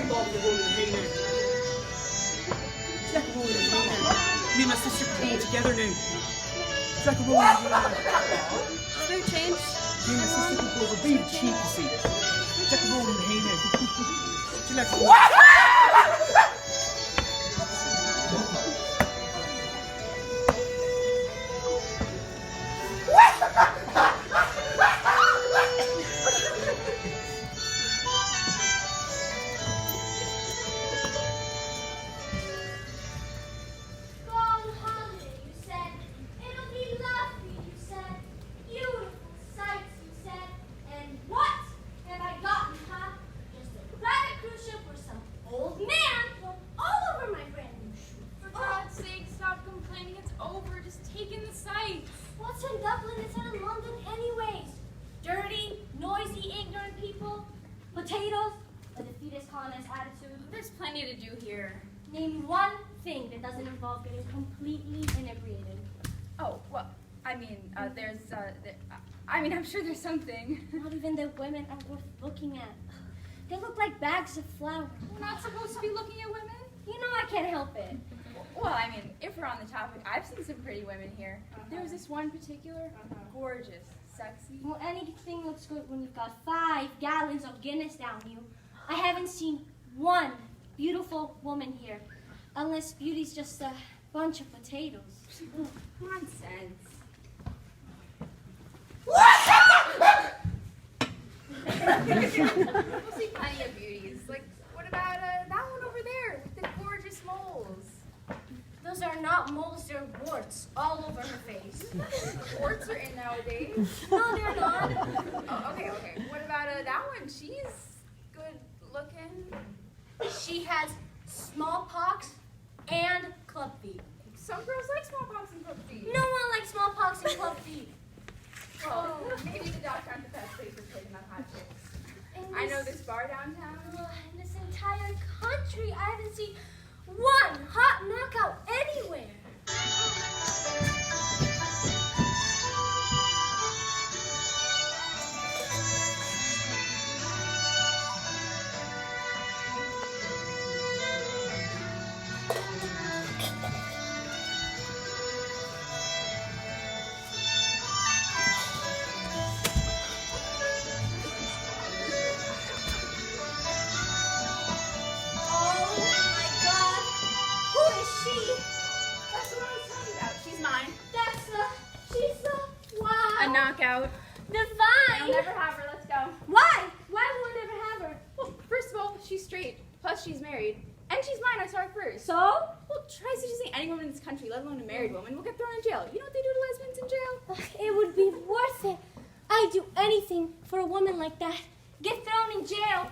Bob the woman hey now. Decameron and hey now. Me and my sister pull together now. Decameron and hey now. No change. Me and my sister can go over being cheap, you see. Decameron and hey now. Do you like potatoes, a defeatist colonist attitude. There's plenty to do here. Name one thing that doesn't involve getting completely inebriated. Oh, well, I mean, I'm sure there's something. Not even the women are worth looking at. They look like bags of flour. We're not supposed to be looking at women? You know I can't help it. Well, I mean, if we're on the topic, I've seen some pretty women here. There was this one particular, gorgeous, sexy. Well, anything looks good when you've got 5 gallons of Guinness down you. I haven't seen one beautiful woman here, unless beauty's just a bunch of potatoes. Nonsense. We'll see plenty of beauties. Like, what about that one over there with the gorgeous moles? Those are not moles, they're warts all over her face. Warts are in nowadays. No, they're not. Oh, okay. What about that one? She's good looking. She has smallpox and club feet. Some girls like smallpox and club feet. No one likes smallpox and club feet. Well, maybe the docks aren't the best place for picking up hot chicks. I know this bar downtown. In this entire country, I haven't seen one hot knockout anywhere. Knockout. Divine! I'll never have her. Let's go. Why? Why will I never have her? Well, first of all, she's straight. Plus, she's married. And she's mine. I saw her first. So? Well, try seducing any woman in this country, let alone a married woman, will get thrown in jail. You know what they do to lesbians in jail? It would be worth it. I'd do anything for a woman like that. Get thrown in jail.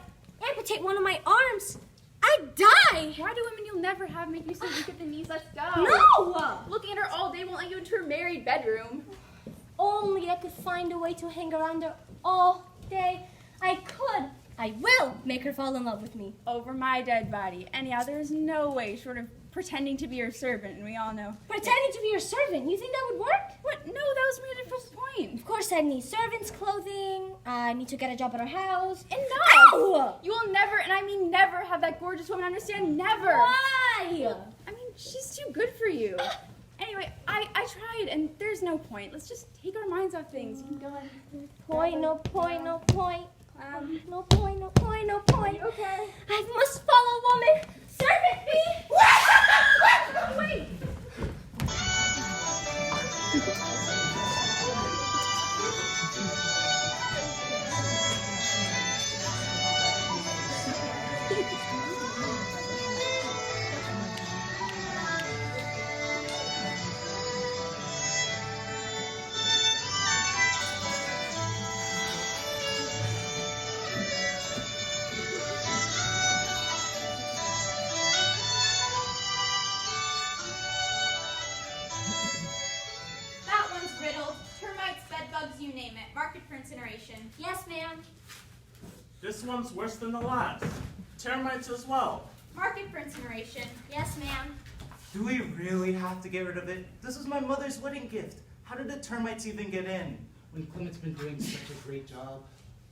Amputate one of my arms. I'd die. Why do women you'll never have make you so weak at the knees? Let's go. No! Looking at her all day won't let you into her married bedroom. Only I could find a way to hang around her all day. I will make her fall in love with me. Over my dead body. Anyhow, there is no way short of pretending to be your servant, and we all know. Pretending to be your servant? You think that would work? What? No, that was my first point. Of course I need servants' clothing. I need to get a job at our house. Enough! Ow! You will never, and I mean never, have that gorgeous woman understand. Never! Why? I mean, she's too good for you. Anyway, I tried, and there's no point. Let's just take our minds off things. You can go ahead. No point. No point. Okay. I must follow woman. Servant me. Wait. Yes, ma'am. This one's worse than the last. Termites as well. Mark it for incineration. Yes, ma'am. Do we really have to get rid of it? This was my mother's wedding gift. How did the termites even get in? When Clement's been doing such a great job.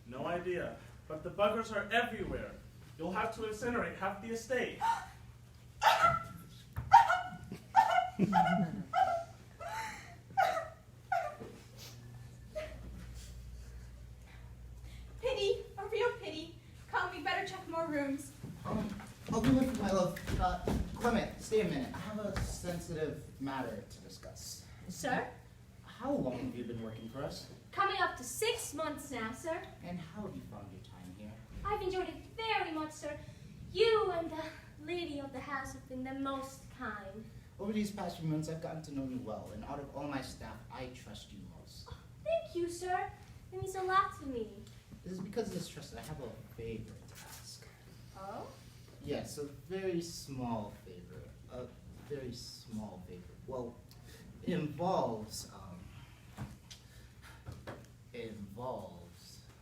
No idea. But the buggers are everywhere. You'll have to incinerate half the estate. Pity, a real pity. Come, we better check more rooms. I'll be with you, my love. Clement, stay a minute. I have a sensitive matter to discuss. Sir? How long have you been working for us? Coming up to 6 months now, sir. And how have you found your time here? I've enjoyed it very much, sir. You and the lady of the house have been the most kind. Over these past few months, I've gotten to know you well, and out of all my staff, I trust you most. Thank you, sir. It means a lot to me. It is because of this trust that I have a favor to ask. Oh? Yes, a very small favor. A very small favor. Well, it involves,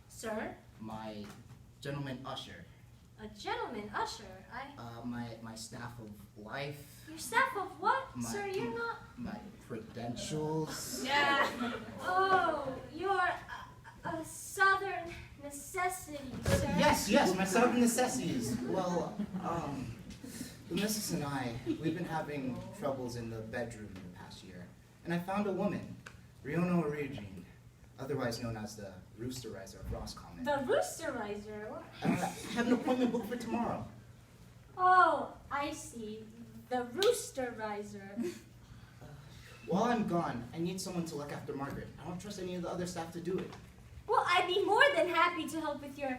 Sir? my gentleman usher, A gentleman usher. my staff of life, Your staff of what? Sir, you're not... my credentials. Yeah. Oh, you're a southern necessity, sir. Yes, my southern necessities. Well, the missus and I, we've been having troubles in the bedroom in the past year, and I found a woman, Riona Origine, otherwise known as the Roosterizer of Roscommon. The roosterizer. I have an appointment booked for tomorrow. Oh, I see. The roosterizer. While I'm gone, I need someone to look after Margaret. I don't trust any of the other staff to do it. Well, I'd be more than happy to help with your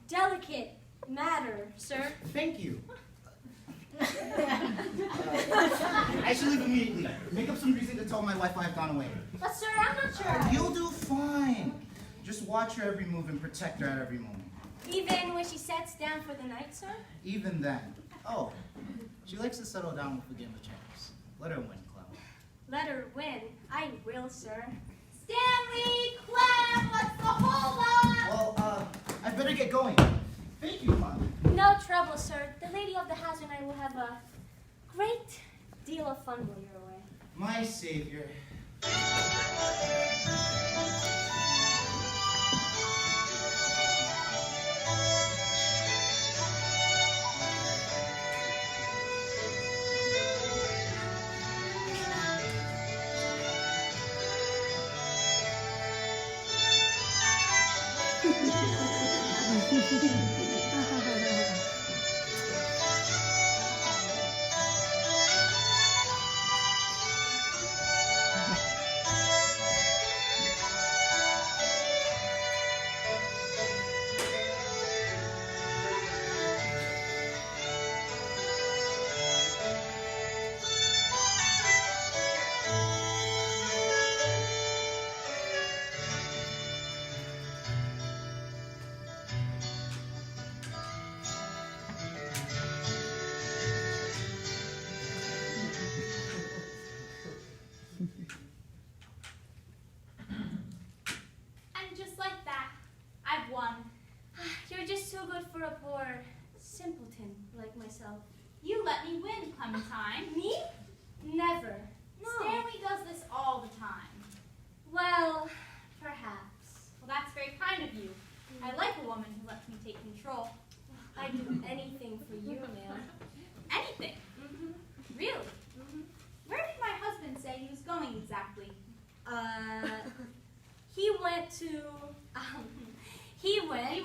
delicate matter, sir. Thank you. I should leave immediately. Make up some reason to tell my wife I've gone away. But, sir, I'm not sure. You'll do fine. Just watch her every move and protect her at every moment. Even when she sets down for the night, sir? Even then. Oh, she likes to settle down with a game of chess. Let her win, Clem. Let her win. I will, sir. Stanley, Clem, what's the hold Well, I better get going. Thank you, Mom. No trouble, sir. The lady of the house and I will have a great deal of fun while you're away. My savior. And just like that, I've won. You're just too good for a poor simpleton like myself. You let me win, Clementine. Me? Never. No. Stanley does this all the time. Well, perhaps. Well, that's very kind of you. I like a woman who lets me take control. I'd do anything for you, ma'am. Anything. Mm-hmm. Really? Mm-hmm. Where did my husband say he was going exactly? He went to, he went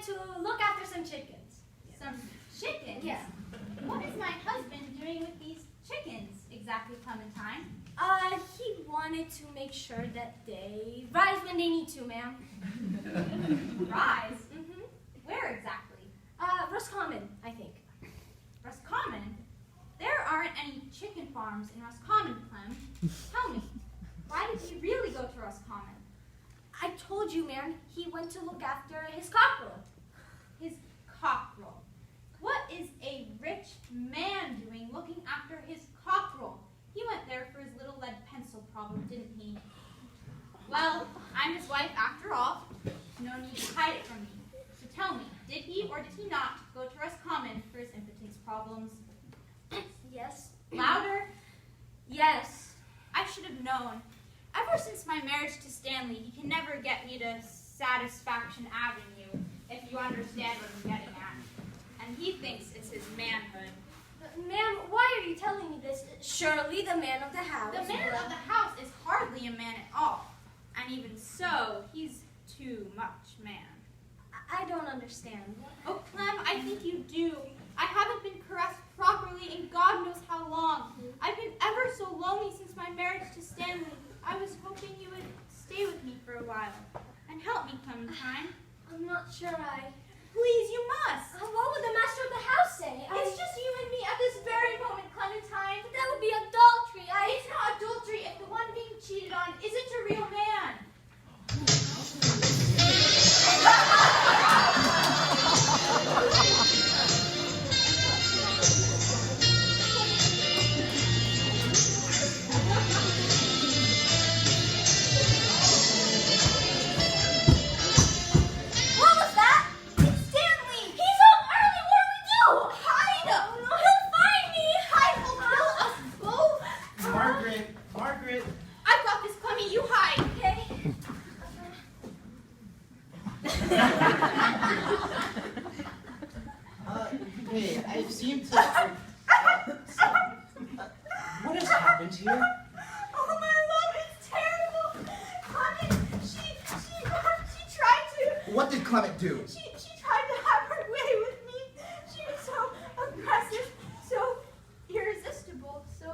to look after some chickens. Some chickens? Yeah. What is my husband doing with these chickens exactly, Clementine? He wanted to make sure that they rise when they need to, ma'am. Rise? Mm-hmm. Where exactly? Roscommon, I think. Roscommon? There aren't any chicken farms in Roscommon, Clem. Tell me, why did he really go to Roscommon? I told you, ma'am, he went to look after his cockerel. His cockerel. What is a rich man doing looking after his cockerel? He went there for his little lead pencil problem, didn't he? Well, I'm his wife after all. No need to hide it from me. So tell me, did he or did he not go to Roscommon for his impotence problems? Yes. Louder? Yes. I should have known. Ever since my marriage to Stanley, he can never get me to Satisfaction Avenue. if you understand what I'm getting at. And he thinks it's his manhood. Ma'am, why are you telling me this? Surely the man of the house. The man of the house is hardly a man at all. And even so, he's too much man. I don't understand. Oh, Clem, I think you do. I haven't been caressed properly in God knows how long. I've been ever so lonely since my marriage to Stanley. I was hoping you would stay with me for a while and help me, Clementine. I'm not sure Please, you must. What would the master of the house say? It's just you and me at this very moment, Clementine. That would be adultery. It's not adultery if the one being cheated on isn't a real man. What was that? It's Stanley. He's home early. What do we do? Hide! He'll find me. Hide! He'll kill us both. Margaret. I've got this, Clemmy. You hide. Okay. Hey, I seem to... what has happened here? Oh, my love, it's terrible. Clement, she tried to... What did Clement do? She tried to have her way with me. She was so aggressive, so irresistible, so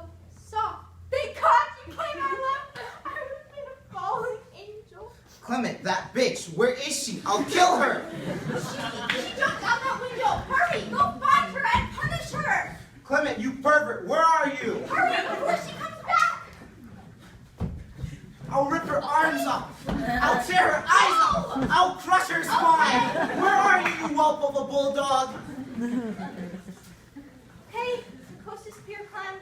soft. Thank God you came, my love. I would have been a fallen angel. Clement, that bitch, where is she? I'll kill her! She jumped out that window. Hurry, go find her and punish her. Clement, you pervert, where are you? Hurry before she comes back. I'll rip her arms off. I'll tear her eyes off. I'll crush her spine. Where are you, you whelp of a bulldog? Hey, the coast is clear, Clem.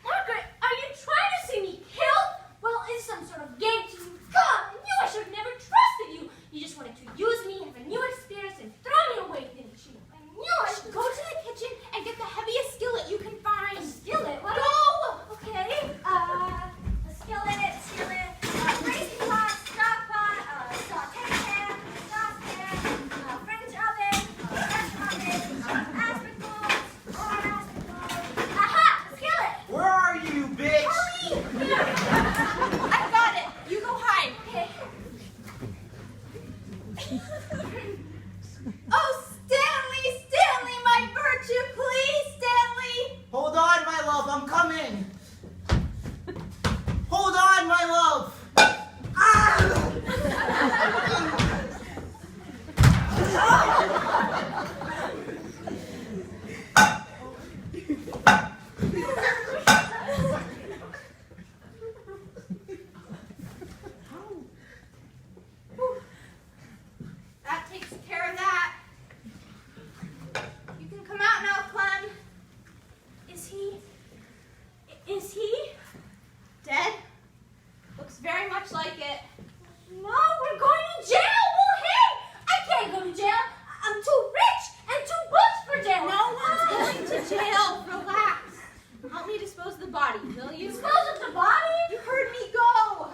Margaret, are you trying to see me killed? Well, it's some sort of game to you. God, I knew I should have never trusted you. You just wanted to use me, have a new experience, and throw me away, didn't you? I knew I should Go to the kitchen and get the heaviest skillet you can find. A skillet? What? Go! Okay. A skillet, raising pot, stock pot, saute pan, saucepan, French oven, Dutch oven, aspicles, or aspicles. Aha! Skillet! Where are you, bitch? Hurry! Here! I got it. You go hide. Okay. Oh, Stanley, my virtue, please, Stanley. Hold on, my love, I'm coming. Hold on, my love. Ah! That takes care of that. You can come out now, Clem. Is he? Dead? Looks very much like it. No, we're going to jail! Well, hey! I can't go to jail. I'm too rich and too butch for jail. No one's going to jail. Relax. Help me dispose of the body, will you? Dispose of the body? You heard me go.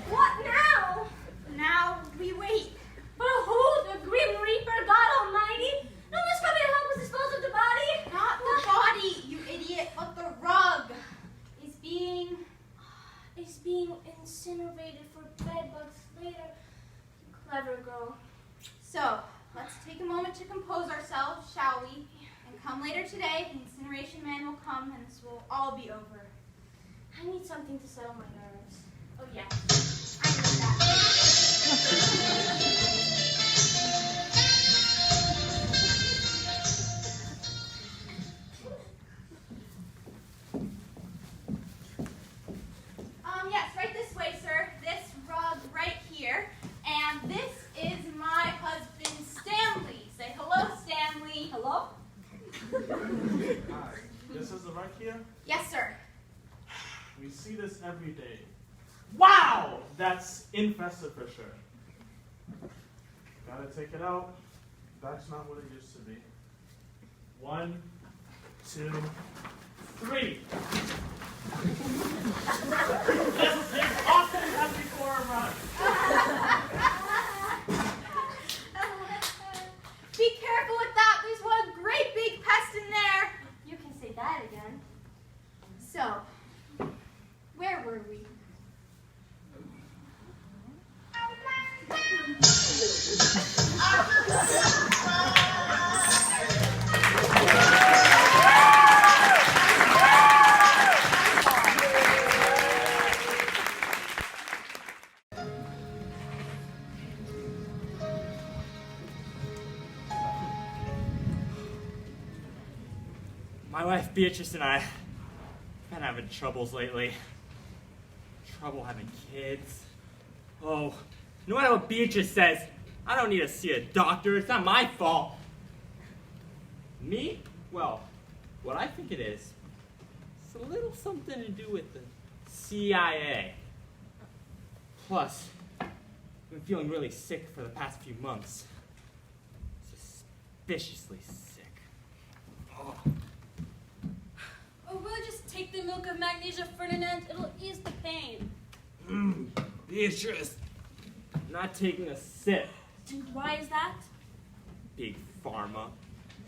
What now? Now we wait. For who? The Grim Reaper, God Almighty? No one's coming to help us dispose of the body? Not the body, you idiot, but the rug is being... It's being incinerated for bedbugs later. Clever girl. So, let's take a moment to compose ourselves, shall we? And come later today, the incineration man will come and this will all be over. I need something to settle my nerves. Oh, yes. I know that. here? Yes, sir. We see this every day. Wow! That's infested for sure. Gotta take it out. That's not what it used to be. 1, 2, 3. This is often as before a run. Be careful with that. There's one great big pest in there. You can say that again. So, where were we? My wife Beatrice and I have been having troubles lately. Trouble having kids. Oh, no matter what Beatrice says, I don't need to see a doctor. It's not my fault. Me? Well, what I think it is, it's a little something to do with the CIA. Plus, I've been feeling really sick for the past few months. Suspiciously sick. Oh. Or will you just take the milk of magnesia, Ferdinand? It'll ease the pain. Beatrice, I'm not taking a sip. And why is that? Big Pharma.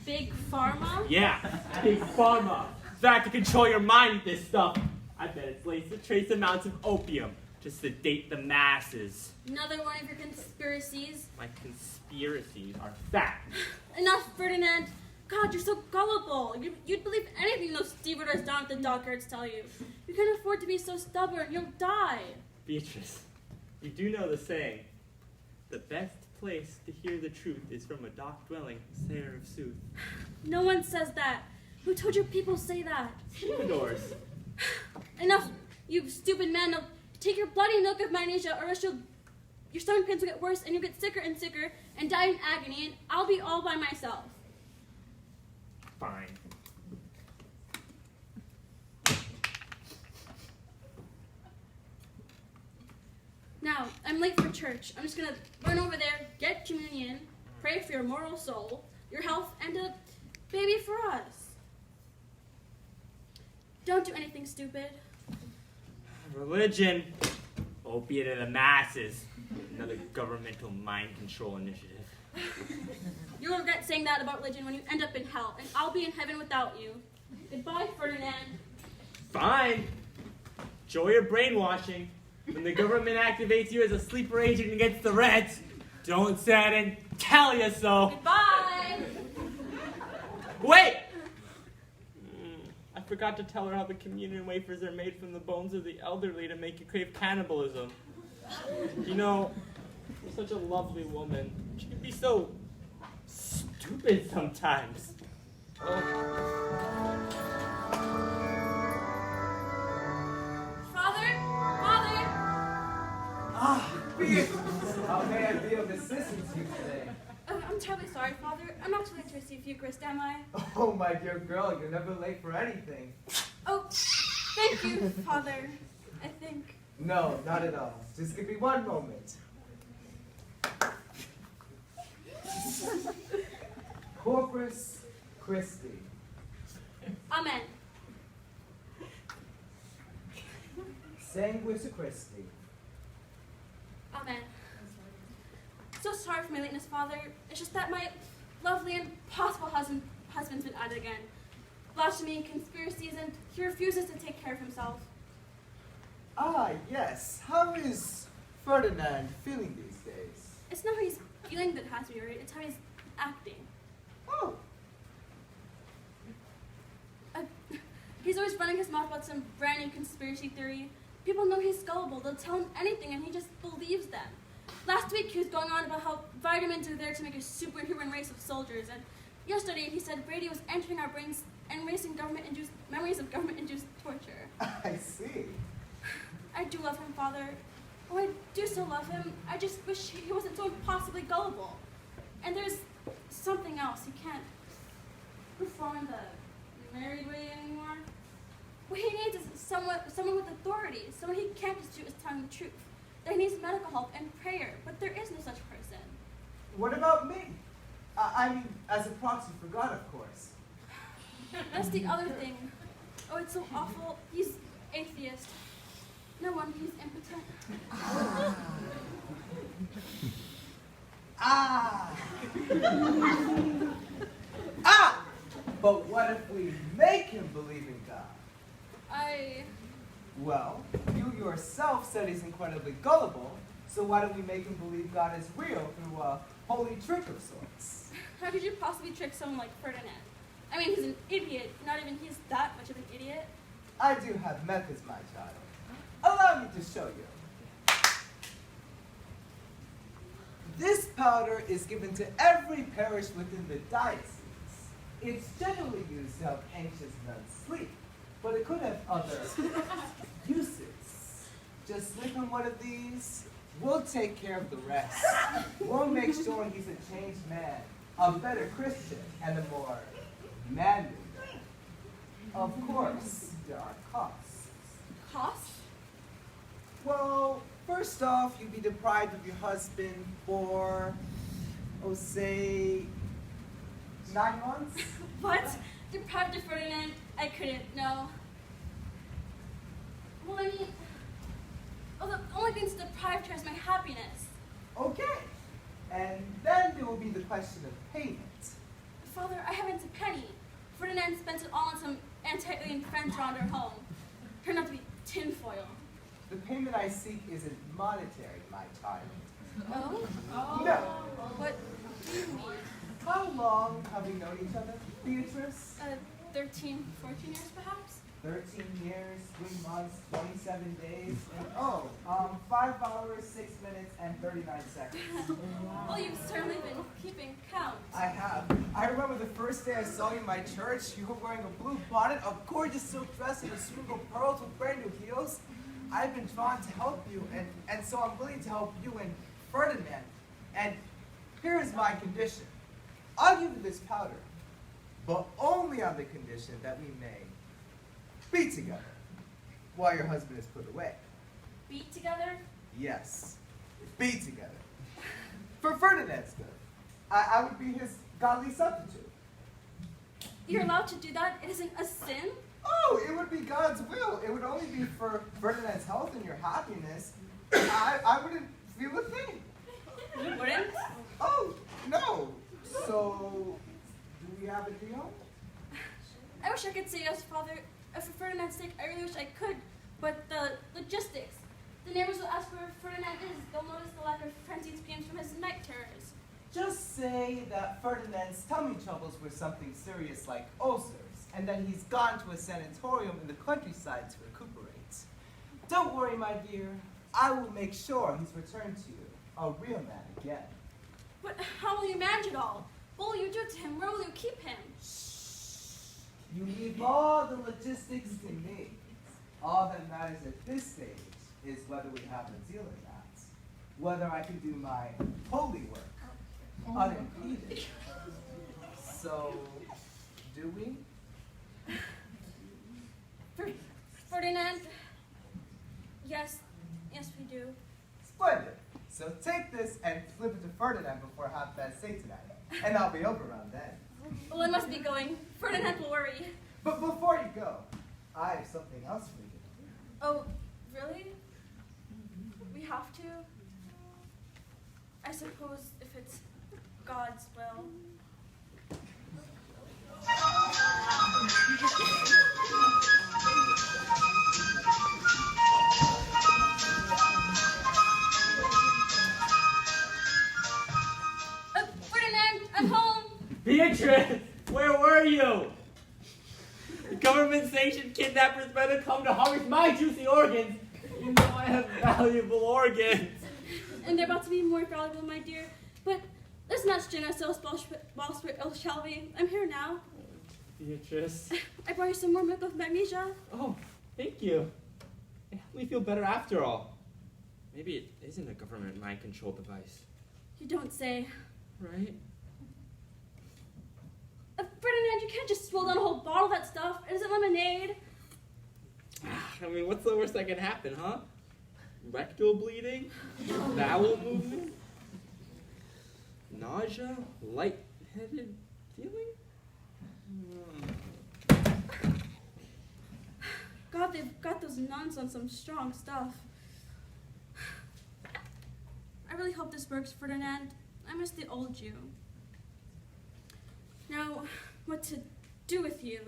Big Pharma? Yeah, Big Pharma. They're out to control your mind with this stuff. I bet it's laced with trace amounts of opium to sedate the masses. Another one of your conspiracies. My conspiracies are fact. Enough, Ferdinand. God, you're so gullible. You'd believe anything those stevedores down at the dockyards tell you. You can't afford to be so stubborn. You'll die. Beatrice, you do know the saying, the best place to hear the truth is from a dock-dwelling sayer of sooth. No one says that. Who told you people say that? Stevedores. Enough, you stupid man. Now, take your bloody milk of magnesia, or else your stomach pains will get worse, and you'll get sicker and sicker, and die in agony, and I'll be all by myself. Fine. Now, I'm late for church. I'm just gonna run over there, get communion, pray for your mortal soul, your health, and a baby for us. Don't do anything stupid. Religion, opiate of the masses, another governmental mind control initiative. You'll regret saying that about religion when you end up in hell, and I'll be in heaven without you. Goodbye, Ferdinand. Fine. Enjoy your brainwashing. When the government activates you as a sleeper agent against the Reds, don't say I didn't tell you so. Goodbye. Wait! I forgot to tell her how the communion wafers are made from the bones of the elderly to make you crave cannibalism. You know, you're such a lovely woman. She can be so stupid sometimes. Father? Ah, Beatrice! How may I be of assistance to you today? Oh, I'm terribly sorry, Father. I'm not too late to receive Eucharist, am I? Oh, my dear girl, you're never late for anything. Oh, thank you, Father. I think. No, not at all. Just give me one moment. Corpus Christi. Amen. Sanguis Christi. Amen. So sorry for my lateness, Father. It's just that my lovely and possible husband's been at it again. Blasphemy, conspiracies, and he refuses to take care of himself. Ah, yes. How is Ferdinand feeling these days? It's not how he's feeling that has to be worried, it's how he's acting. Oh, He's always running his mouth about some brand new conspiracy theory. People know he's gullible. They'll tell him anything, and he just believes them. Last week, he was going on about how vitamins are there to make a superhuman race of soldiers, and yesterday he said radio was entering our brains and raising memories of government-induced torture. I see. I do love him, Father. Oh, I do so love him. I just wish he wasn't so impossibly gullible. And there's something else. He can't perform in the married way anymore. What he needs is someone with authority, someone he can't just shoot his tongue the truth. That he needs medical help and prayer, but there is no such person. What about me? I mean, as a proxy for God, of course. That's the other thing. Oh, it's so awful. He's atheist. No wonder he's impotent. But what if we make him believe in God? Well, you yourself said he's incredibly gullible, so why don't we make him believe God is real through a holy trick of sorts? How could you possibly trick someone like Ferdinand? I mean, he's an idiot. Not even he's that much of an idiot. I do have methods, my child. Allow me to show you. This powder is given to every parish within the diocese. It's generally used to help anxious nuns sleep, but it could have other uses. Just slip him one of these, we'll take care of the rest. We'll make sure he's a changed man, a better Christian, and a more manly man. Of course, there are costs. Costs? Well, first off, you'd be deprived of your husband for, say, 9 months? What? Deprived of Ferdinand? I couldn't, no. Well, I mean, the only thing that's deprived her is my happiness. Okay. And then there will be the question of payment. Father, I haven't a penny. Ferdinand spent it all on some anti-alien friends around our home. Turned out to be tinfoil. The payment I seek isn't monetary, my child. Oh? No. What do you mean? How long have we known each other, Beatrice? 13, 14 years perhaps? 13 years, 3 months, 27 days, and 5 hours, 6 minutes, and 39 seconds. Well, you've certainly been keeping count. I have. I remember the first day I saw you in my church, you were wearing a blue bonnet, a gorgeous silk dress, and a string of pearls with brand new heels. I've been drawn to help you, and so I'm willing to help you and Ferdinand. And here is my condition. I'll give you this powder, but only on the condition that we may be together while your husband is put away. Be together? Yes, be together. For Ferdinand's good. I would be his godly substitute. You're allowed to do that? It isn't a sin? Oh, it would be God's will. It would only be for Ferdinand's health and your happiness. I wouldn't feel a thing. You wouldn't? Oh, no. So, do we have a deal? I wish I could say yes, Father. For Ferdinand's sake, I really wish I could. But the logistics. The neighbors will ask where Ferdinand is. They'll notice the lack of frenzied screams from his night terrors. Just say that Ferdinand's tummy troubles were something serious like ulcers, and that he's gone to a sanatorium in the countryside to recuperate. Don't worry, my dear. I will make sure he's returned to you, a real man again. But how will you manage it all? What will you do to him? Where will you keep him? Shh. You leave all the logistics to me. All that matters at this stage is whether we have a deal or not. Whether I can do my holy work unimpeded. So, do we? Ferdinand? Yes, we do. Splendid. So take this and flip it to Ferdinand before 8:30 tonight. And I'll be over around then. Well, I must be going. Ferdinand will worry. But before you go, I have something else for you. Oh, really? We have to? I suppose if it's God's will. Ferdinand, I'm home! Beatrice, where were you? Government-sanctioned kidnappers better come to harvest my juicy organs. You know I have valuable organs. And they're about to be more valuable, my dear. But let's not strain ourselves whilst we're ill, shall we? I'm here now. Beatrice. I brought you some more milk of magnesia. Oh, thank you. It helped me feel better after all. Maybe it isn't a government mind-control device. You don't say. Right? Ferdinand, you can't just swirl down a whole bottle of that stuff. It isn't lemonade. I mean, what's the worst that can happen, huh? Rectal bleeding? Bowel movement? Nausea? Lightheaded feeling? God, they've got those nuns on some strong stuff. I really hope this works, Ferdinand. I miss the old you. Now, what to do with you?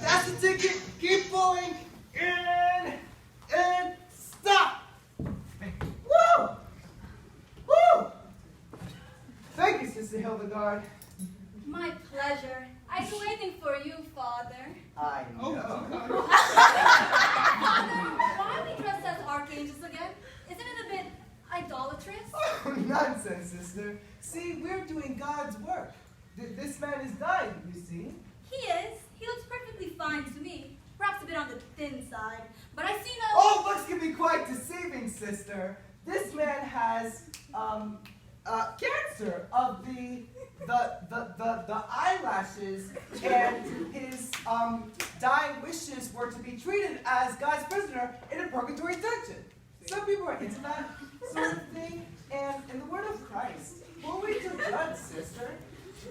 That's the ticket. Keep pulling. And stop. Woo! Woo! Thank you, Sister Hildegard. My pleasure. I'd do anything for you, Father. I know. Father, why are we dressed as archangels again? Isn't it a bit idolatrous? Oh, nonsense, sister. See, we're doing God's work. This man is dying, you see. He is. He looks perfectly fine to me. Perhaps a bit on the thin side. But I see no... Oh, looks can be quite deceiving, sister. This man has cancer of the eyelashes, and his dying wishes were to be treated as God's prisoner in a purgatory dungeon. Some people are into that sort of thing, and in the word of Christ, who are we to judge, sister?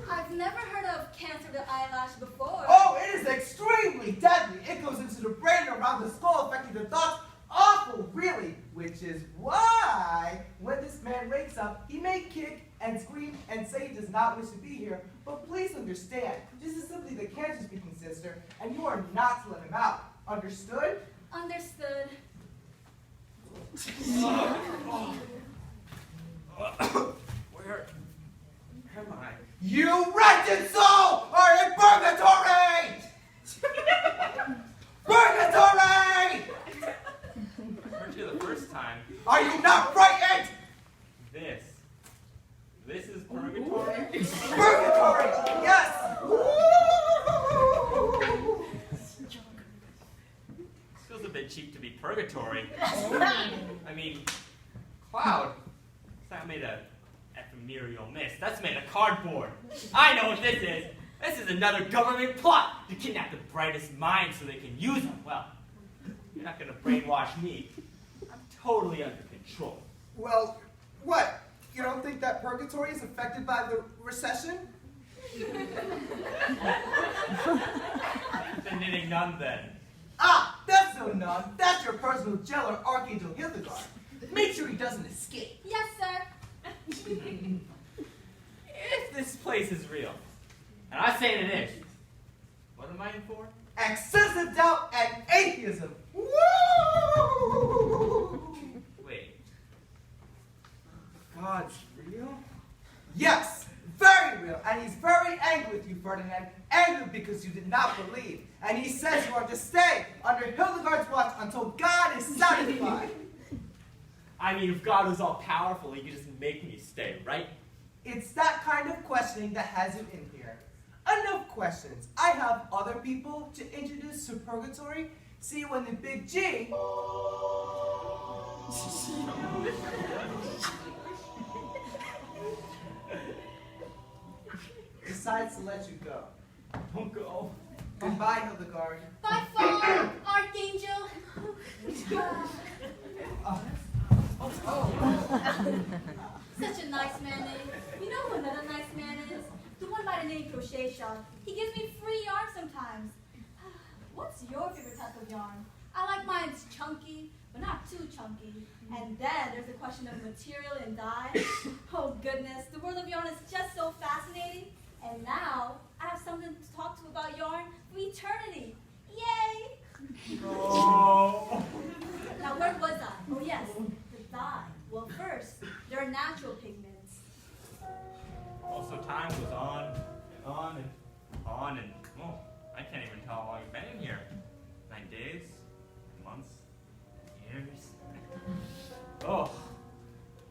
I've never heard of cancer of the eyelash before. Oh, it is extremely deadly. It goes into the brain around the skull, affecting the thoughts. Awful, really. Which is why, when this man wakes up, he may kick and scream and say he does not wish to be here. But please understand, this is simply the cancer speaking, sister, and you are not to let him out. Understood? Understood. Where am I? You wretched soul are in purgatory! Purgatory! I heard you the first time. Are you not frightened? This is purgatory? Purgatory! Yes! Feels a bit cheap to be purgatory. I mean, cloud. That made a ephemeral mist. That's made of cardboard. I know what this is. This is another government plot to kidnap the brightest minds so they can use them. Well, you're not going to brainwash me. I'm totally under control. Well, what? You don't think that purgatory is affected by the recession? The knitting nun, then. Ah, that's no nun. That's your personal jailer, Archangel Hildegard. Make sure he doesn't escape. Yes, sir. If this place is real, and I say it is, what am I in for? Excessive doubt and atheism. Woo! Wait. God's real? Yes, very real. And he's very angry with you, Ferdinand. Angry because you did not believe. And he says you are to stay under Hildegard's watch until God is satisfied. I mean, if God was all powerful, he could just make me stay, right? It's that kind of questioning that has you in here. Enough questions. I have other people to introduce to purgatory. See, when the big G decides to let you go. Don't go. Goodbye, Hildegard. By far, Archangel. Such a nice man, eh? You know who another nice man is? The one by the name Crochet Shop. He gives me free yarn sometimes. What's your favorite type of yarn? I like mine's chunky, but not too chunky. And then there's the question of material and dye. Oh goodness, the world of yarn is just so fascinating. And now I have something to talk to about yarn for eternity. Yay! Oh. Now where was I? Oh yes, the dye. Well first, there are natural pigments. Also, time goes on and on and on, and well, I can't even tell how long I've been in here. 9 days, months, years. Oh,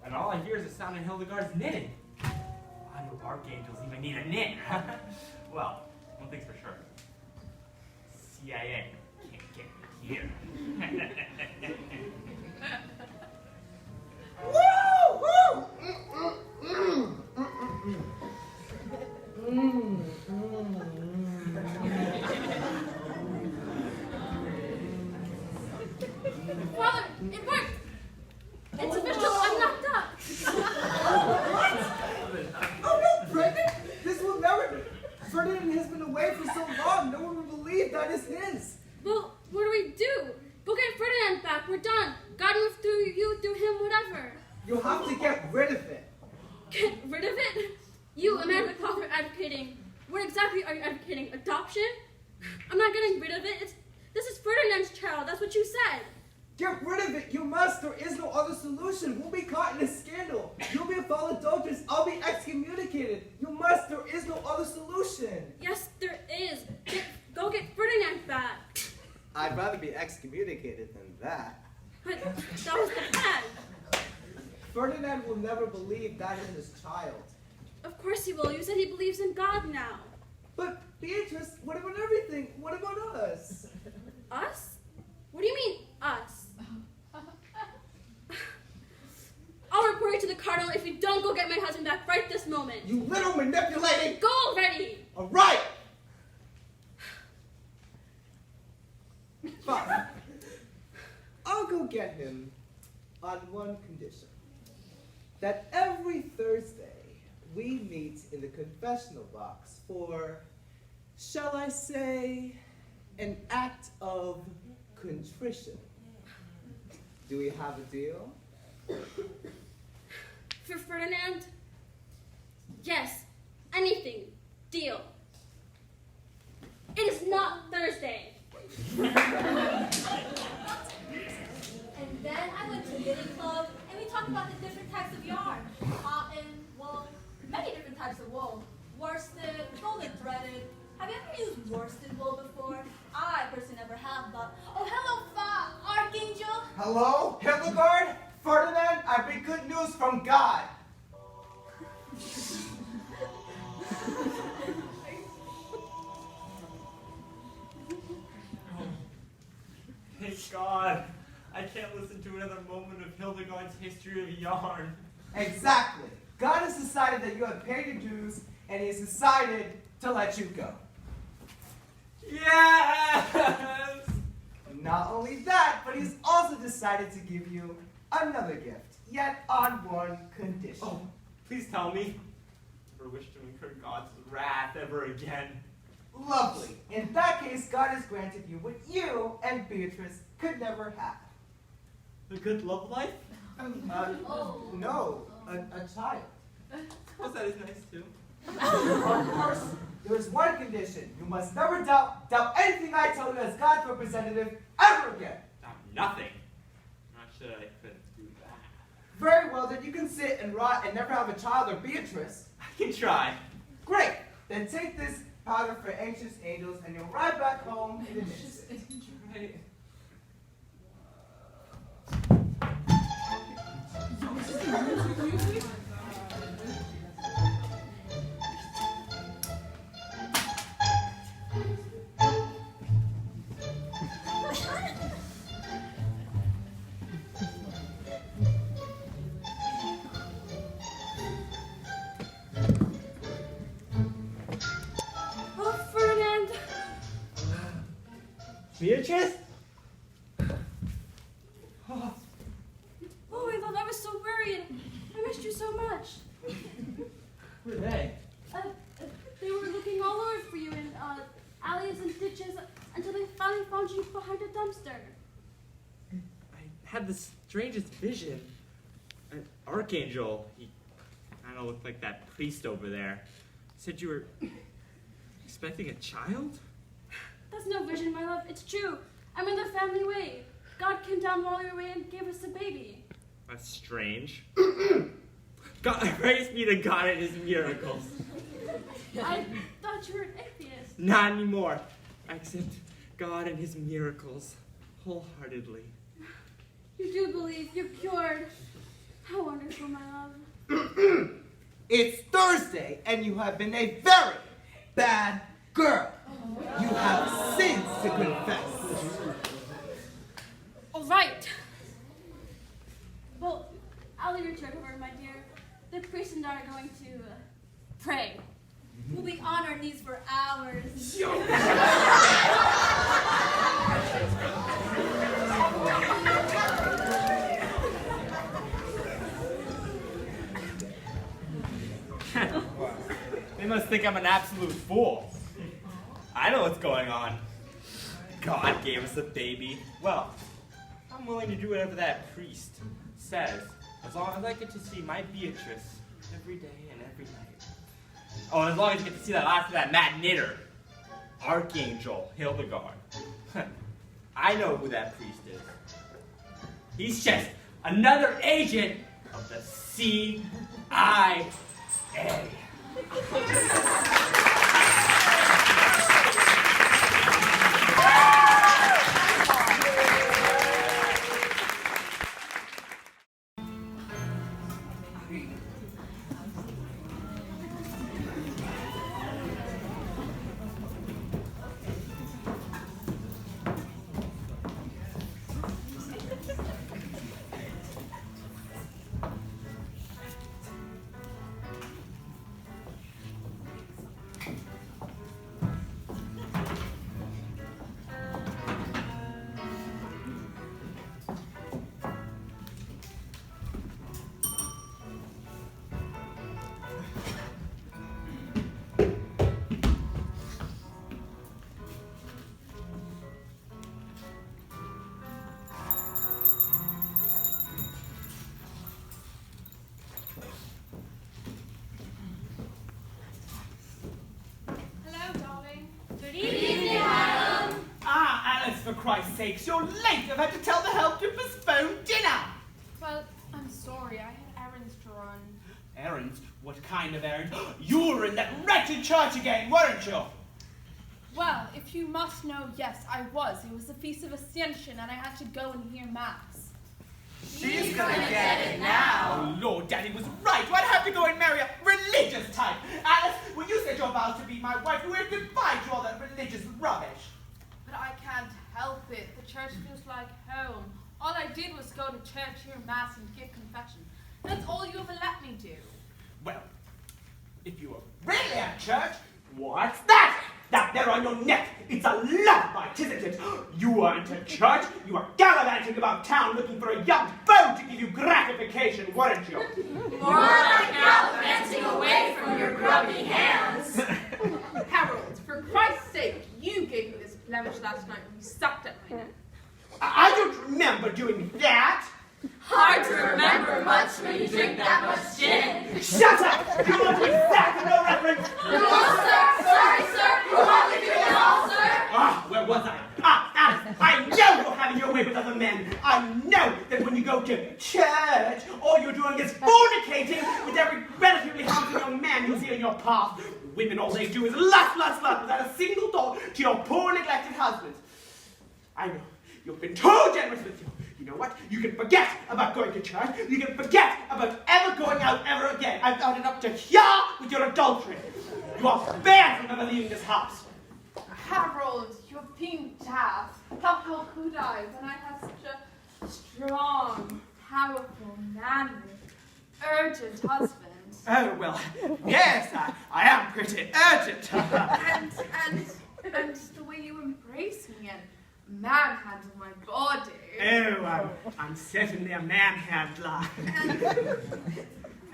and all I hear is the sound of Hildegard's knitting. Why do archangels even need a knit? Well, one thing's for sure. CIA can't get me here. Father, it worked! It's official, I'm knocked up! Oh no, Brendan! This will never. Ferdinand has been away for so long. No one will believe that is his. Well, what do we do? Go get Ferdinand back, we're done. God moved through you, through him, whatever. You have to get rid of it. Get rid of it? You, Amanda Crawford, advocating. What exactly are you advocating? Adoption? I'm not getting rid of it. This is Ferdinand's child. That's what you said. Get rid of it. You must. There is no other solution. We'll be caught in a scandal. You'll be a foul adulteress. I'll be excommunicated. You must. There is no other solution. Yes, there is. Go get Ferdinand back. I'd rather be excommunicated than that. But that was the plan. Ferdinand will never believe that is his child. Of course he will. You said he believes in God now. But Beatrice, what about everything? What about us? Us? What do you mean, us? I'll report you to the cardinal if you don't go get my husband back right this moment. You little manipulating. Go already! All right. Fine. I'll go get him on one condition. That every Thursday we meet in the confessional box for, shall I say, an act of contrition. Do we have a deal? For Ferdinand? Yes, anything. Deal. It is not Thursday. And then I went to Knitting Club, and we talked about the different types of yarn. Cotton, wool, many different types of wool. Worsted, golden threaded. Have you ever used worsted wool before? I personally never have, but... Oh, hello, Archangel! Hello, Hildegard? Ferdinand, I bring good news from God. Thank God. I can't listen to another moment of Hildegard's history of yarn. Exactly. God has decided that you have paid your dues, and he has decided to let you go. Yes! Not only that, but he's also decided to give you another gift, yet on one condition. Oh, please tell me. Never wish to incur God's wrath ever again. Lovely. In that case, God has granted you what you and Beatrice could never have. The good love life? No, a child. Oh, that is nice too. Of course, there is one condition. You must never doubt anything I tell you as God's representative ever again. Nothing. Not sure I could do that. Very well, then you can sit and rot and never have a child or Beatrice. I can try. Great. Then take this powder for anxious angels and you'll ride back home in an instant. Right. Oh, Ferdinand! Beatrice? Oh, I thought I was so worried. I missed you so much. Who are they? They were looking all over for you in alleys and ditches until they finally found you behind a dumpster. I had the strangest vision. An archangel, he kind of looked like that priest over there, said you were expecting a child? That's no vision, my love. It's true. I'm in the family way. God came down while you were away and gave us a baby. That's strange. God, praise be to God and his miracles. I thought you were an atheist. Not anymore. I accept God and his miracles wholeheartedly. You do believe. You're cured. How wonderful, my love. It's Thursday and you have been a very bad girl. You have sins to confess. All right. Well, I'll leave your church over, my dear. The priest and I are going to pray. We'll be on our knees for hours. They must think I'm an absolute fool. I know what's going on. God gave us a baby. Well, I'm willing to do whatever that priest says, as long as I get to see my Beatrice every day and every night. Oh, and as long as I get to see that last of that mad knitter, Archangel Hildegard. I know who that priest is. He's just another agent of the CIA. For Christ's sake, you're late. I've had to tell the help to postpone dinner. Well, I'm sorry. I had errands to run. Errands? What kind of errand? You were in that wretched church again, weren't you? Well, if you must know, yes, I was. It was the Feast of Ascension, and I had to go and hear Mass. She's gonna get it now. Oh, Lord, Daddy was right. Why'd I have to go and marry a religious type? Alice, when you said your vows to be my wife, you were goodbye to all that religious rubbish. But I can't help it. The church feels like home. All I did was go to church, hear Mass, and give confession. That's all you ever let me do. Well, if you were really at church, what's that? That there on your neck, it's a love bite, isn't it? You weren't at church, you were gallivanting about town looking for a young beau to give you gratification, weren't you? More like gallivanting away from your grubby hands. Harold, for Christ's sake, you gave me this blemish last night when you sucked at my neck. I don't remember doing that. Hard to remember much when you drink that much gin. Shut up! You want to exact no reference? No, sir. Sorry, sir. You want me to drink it all, sir? Ah, where was I? Alice, I know you're having your way with other men. I know that when you go to church, all you're doing is fornicating with every relatively handsome young man you see in your path. Women, all they do is lust without a single thought to your poor neglected husbands. I know, you've been too generous with you. You know what? You can forget about going to church. You can forget about ever going out ever again. I've got it up to here with your adultery. You are banned from ever leaving this house. Harold, you're being daft. How could I when I have such a strong, powerful, manly, urgent husband? Oh, well, yes, I am pretty urgent. and the way you embrace me and manhandle my body. Oh, I'm certainly a manhandler.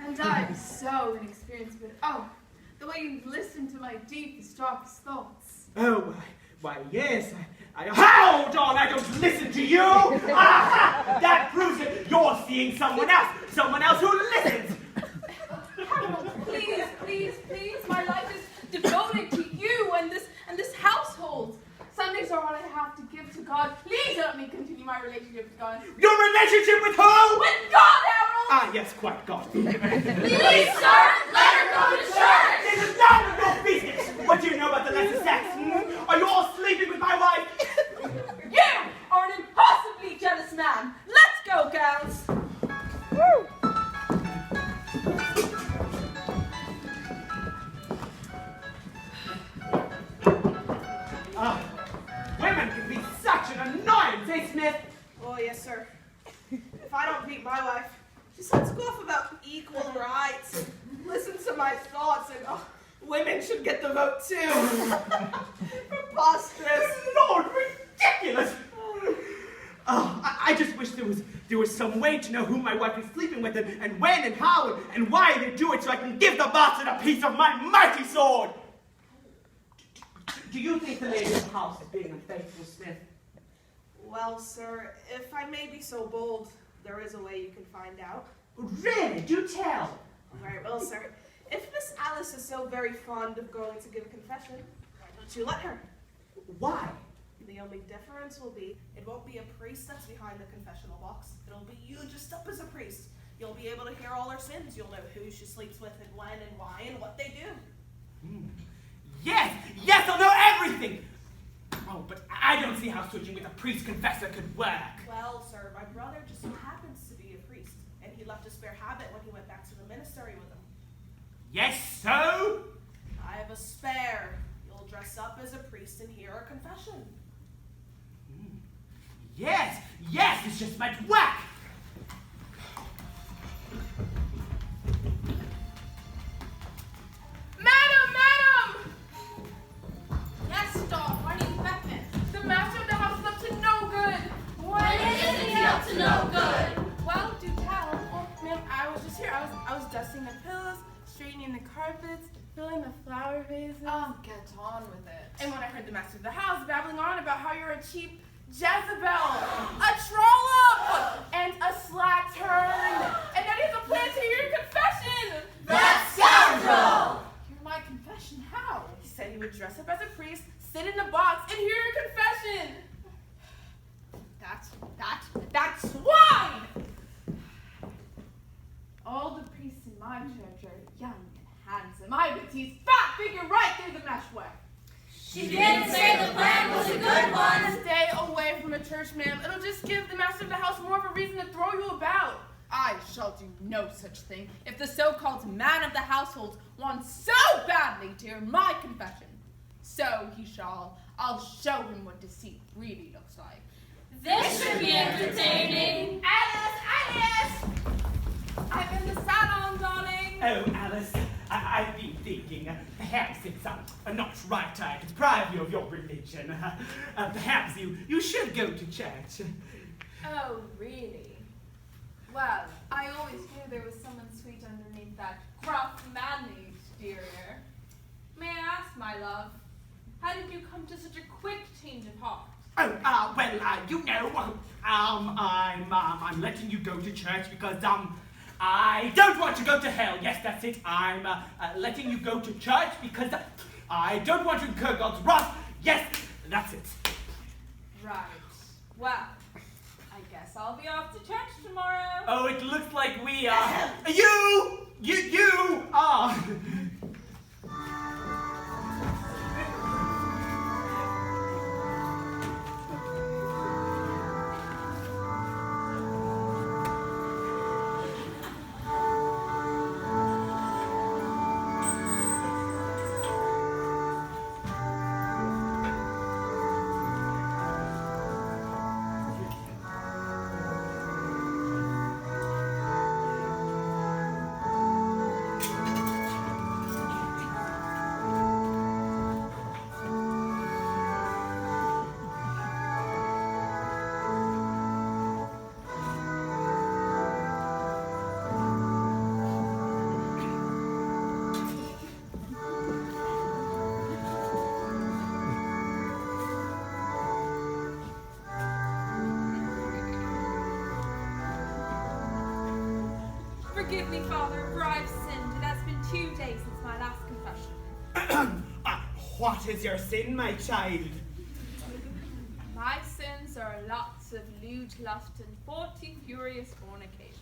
And I'm so inexperienced, but the way you listen to my deepest, darkest thoughts. Oh, why, yes, hold on, I don't listen to you! Aha! That proves it! You're seeing someone else who listens! Harold, please, my life is devoted to you and this household. Sundays are all I have to give to God. Please let me continue my relationship with God. Your relationship with who? With God, Harold! Ah, yes, quite God. Please, sir, let her go to church. This is none of your business! What do you know about the lesser sex? Are you all sleeping with my wife? You are an impossibly jealous man. Let's go, gals. my thoughts, and women should get the vote too. Preposterous. Lord, ridiculous! Oh, I just wish there was some way to know who my wife is sleeping with and when and how and why they do it so I can give the bastard a piece of my mighty sword! Do you think the lady of the house is being unfaithful, Smith? Well, sir, if I may be so bold, there is a way you can find out. Really? Do tell! Very well, sir. If Miss Alice is so very fond of going to give a confession, why don't you let her? Why? The only difference will be, it won't be a priest that's behind the confessional box. It'll be you just up as a priest. You'll be able to hear all her sins. You'll know who she sleeps with and when and why and what they do. Yes, I'll know everything! Oh, but I don't see how switching with a priest confessor could work. Well, sir, my brother just so happens to be a priest, and he left a spare habit when he went back to the ministry with him. Yes, so? I have a spare. You'll dress up as a priest and hear a confession. Yes, this just might work! Madam! Yes, dog. Why do you beckon? The master of the house is up to no good. When isn't he up to no good? Well, do tell. Oh, ma'am, I was just here. I was dusting the pillows, straightening the carpets, filling the flower vases. Get on with it. And when I heard the master of the house babbling on about how you're a cheap Jezebel, a trollop, and a slattern, and that he has a plan to hear your confession. That scoundrel! Hear my confession? How? He said he would dress up as a priest, sit in the box, and hear your confession. That swine! All the priests in my church are young and handsome. I bet he's fat, figure right through the meshwork. She didn't say the plan was a good one. Stay away from the church, ma'am. It'll just give the master of the house more of a reason to throw you about. I shall do no such thing if the so-called man of the household wants so badly to hear my confession. So he shall. I'll show him what deceit really looks like. This should be entertaining. Alice! I'm in the salon, darling. Oh, Alice, I've been thinking, perhaps it's not right to deprive you of your religion. Perhaps you should go to church. Oh, really? Well, I always knew there was someone sweet underneath that gruff, manly exterior. May I ask, my love, how did you come to such a quick change of heart? Oh, well, you know, I'm letting you go to church because, I don't want to go to hell. Yes, that's it. I'm letting you go to church because I don't want to incur God's wrath. Yes, that's it. Right. Well, I guess I'll be off to church tomorrow. Oh, it looks like we are. You are. Forgive me, Father, for I've sinned. It has been 2 days since my last confession. What is your sin, my child? My sins are lots of lewd lust and 40 furious fornications.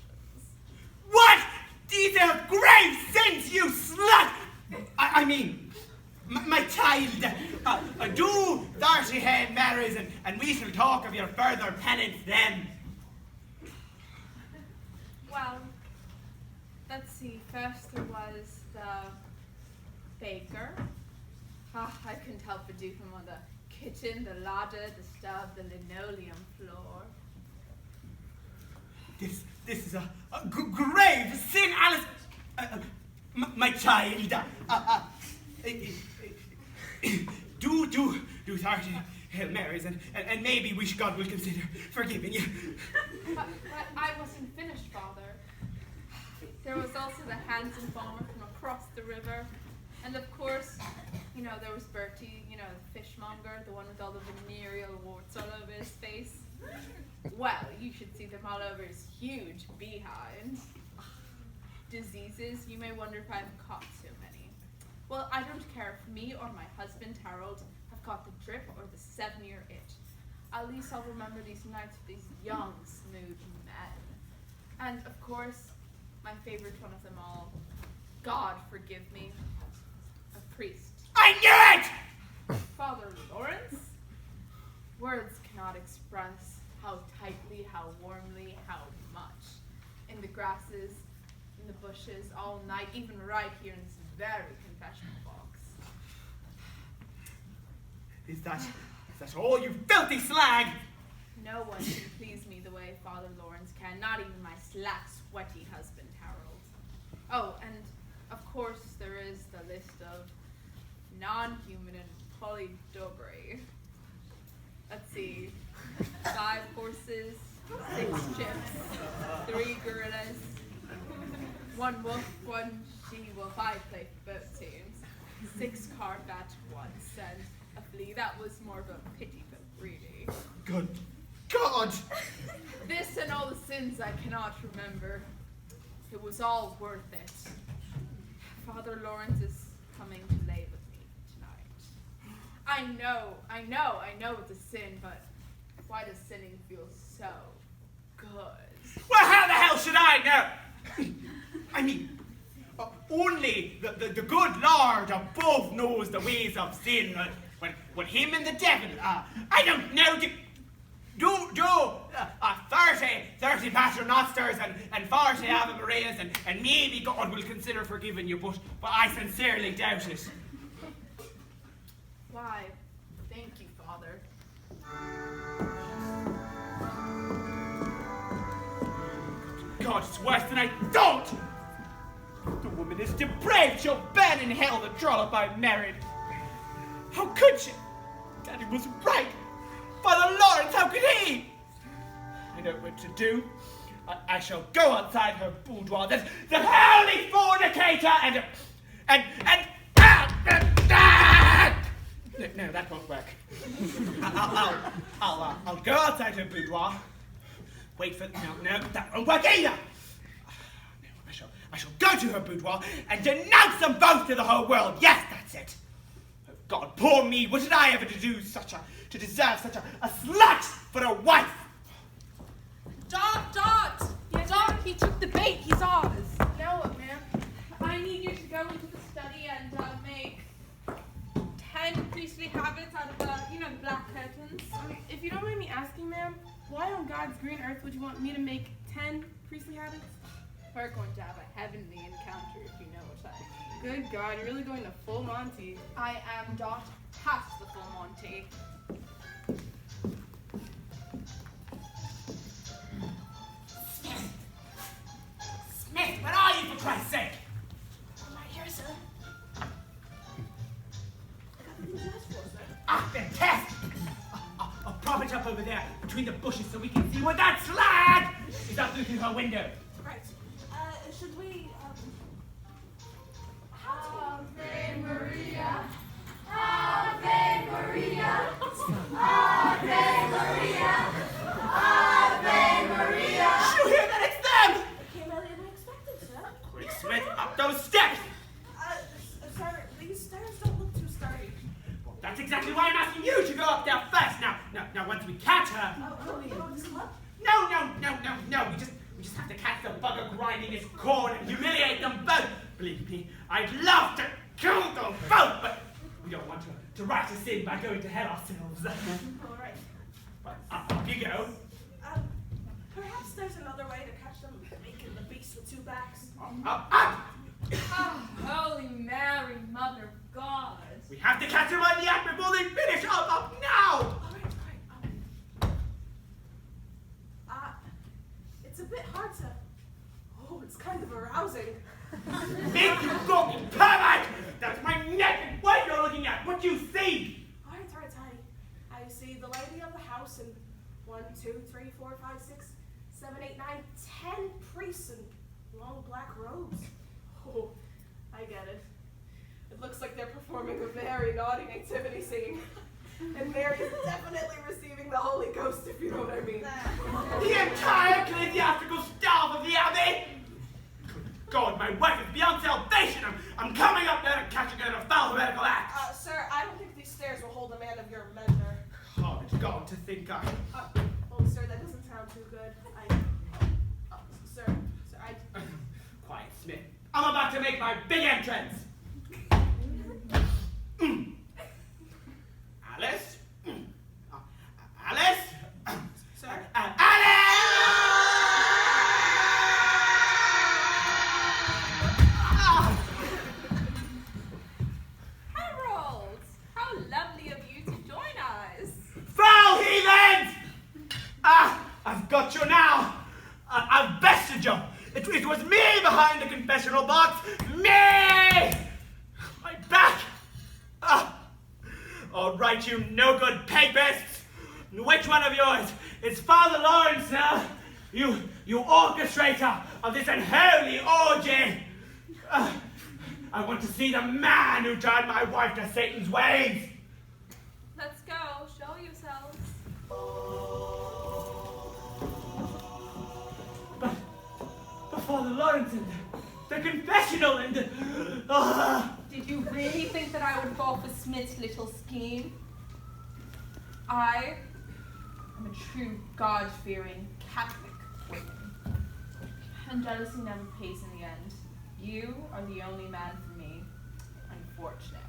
What? These are grave sins, you slut! I mean, my child, do 30 Hail Marys and we shall talk of your further penance then. Well, let's see. First there was the baker. I couldn't help but do him on the kitchen, the ladder, the stove, the linoleum floor. This is a grave sin, Alice. my child, do 30 Hail Marys, and maybe God will consider forgiving you. But I wasn't finished, Father. There was also the handsome farmer from across the river. And of course, there was Bertie, the fishmonger, the one with all the venereal warts all over his face. Well, you should see them all over his huge behind. Diseases, you may wonder if I've caught so many. Well, I don't care if me or my husband Harold have caught the drip or the 7-year itch. At least I'll remember these nights with these young, smooth men. And of course, my favorite one of them all, God forgive me, a priest. I knew it! Father Lawrence? Words cannot express how tightly, how warmly, how much. In the grasses, in the bushes, all night, even right here in this very confessional box. Is that all, you filthy slag? No one can please me the way Father Lawrence can, not even my slack, sweaty husband, Harold. Oh, and of course there is the list of non-human and polydobry. Let's see, 5 horses, 6 chips, 3 gorillas, 1 wolf, 1 she-wolf. I played for both teams. 6 carbat once, and a flea. That was more of a pity, but really. Good God! This and all the sins I cannot remember. It was all worth it. Father Lawrence is coming to lay with me tonight. I know it's a sin, but why does sinning feel so good? Well, how the hell should I know? I mean, only the good Lord above knows the ways of sin. When him and the devil, I don't know, do 30 paternosters and 40 Ave Marias, and maybe God will consider forgiving you, but I sincerely doubt it. Why, thank you, Father. God, it's worse than I thought! The woman is depraved. She'll burn in hell the trollop I married. How could she? Daddy was right. Father Lawrence, how could he? I know what to do. I shall go outside her boudoir, the holy fornicator, No, that won't work. I'll go outside her boudoir. Wait for no, that won't work either. No, I shall go to her boudoir and denounce them both to the whole world. Yes, that's it. Oh God, poor me! What did I ever to deserve such a slut for a wife? Dot! Yes, Dot, he took the bait. He's ours. Now what, ma'am? I need you to go into the study and make 10 priestly habits out of the black curtains. If you don't mind me asking, ma'am, why on God's green earth would you want me to make 10 priestly habits? We're going to have a heavenly encounter, if you know what I mean. Good God, you're really going to full Monty. I am Dot, past the full Monty. Smith, where are you, for Christ's sake? I'm right here, sir. Fantastic! I'll prop it up over there between the bushes so we can see what that slag is up through her window. Right. Should we, Ave Maria. Ave Maria. Ave Maria. Ave Maria. Did you hear that? It's them! It came earlier than expected, sir. Quick, Smith, up those steps! Sir, these stairs don't look too sturdy. Well, that's exactly why I'm asking you to go up there first. Now, once we catch her... Oh, you want this up? No. We just have to catch the bugger grinding his corn and humiliate them both. Believe me, I'd love to kill them both, but we don't want to right a sin by going to hell ourselves. All right. But up you go. Perhaps there's another way to catch them making the beast with 2 backs. Up! Oh, Holy Mary, Mother of God. We have to catch them on the act before they finish. Up now! All right. It's a bit hard to... Oh, it's kind of arousing. Make you go performing a very naughty nativity scene. And Mary is definitely receiving the Holy Ghost, if you know what I mean. The entire ecclesiastical staff of the abbey! Good God, my wife is beyond salvation. I'm coming up there to catch her in a foul medical act. Sir, I don't think these stairs will hold a man of your measure. Oh, God, to think I... Oh, sir, that doesn't sound too good. Sir, Quiet, Smith. I'm about to make my big entrance. Alice? Alice? Sir. Alice! Harold, how lovely of you to join us. Foul heathens! I've got you now. I've bested you. It was me behind the confessional box. Me! My back. All right, you no-good papists. Which one of yours is Father Lawrence, sir? You orchestrator of this unholy orgy. I want to see the man who turned my wife to Satan's ways. Let's go. Show yourselves. But Father Lawrence and the confessional and Did you really think that I would fall for Smith's little scheme? I am a true God-fearing Catholic woman. And jealousy never pays in the end. You are the only man for me, unfortunately.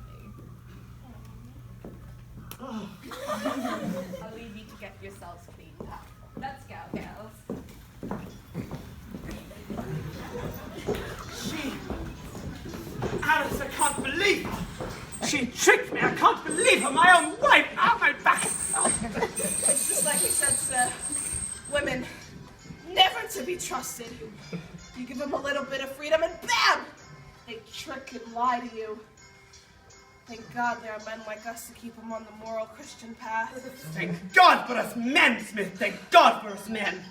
I'll leave you to get yourselves cleaned up. Let's go, girls. Alice, I can't believe her. She tricked me. I can't believe her. My own wife. Ow, my back. It's just like you said, sir. Women, never to be trusted. You give them a little bit of freedom and bam! They trick and lie to you. Thank God there are men like us to keep them on the moral Christian path. Thank God for us men, Smith. Thank God for us men.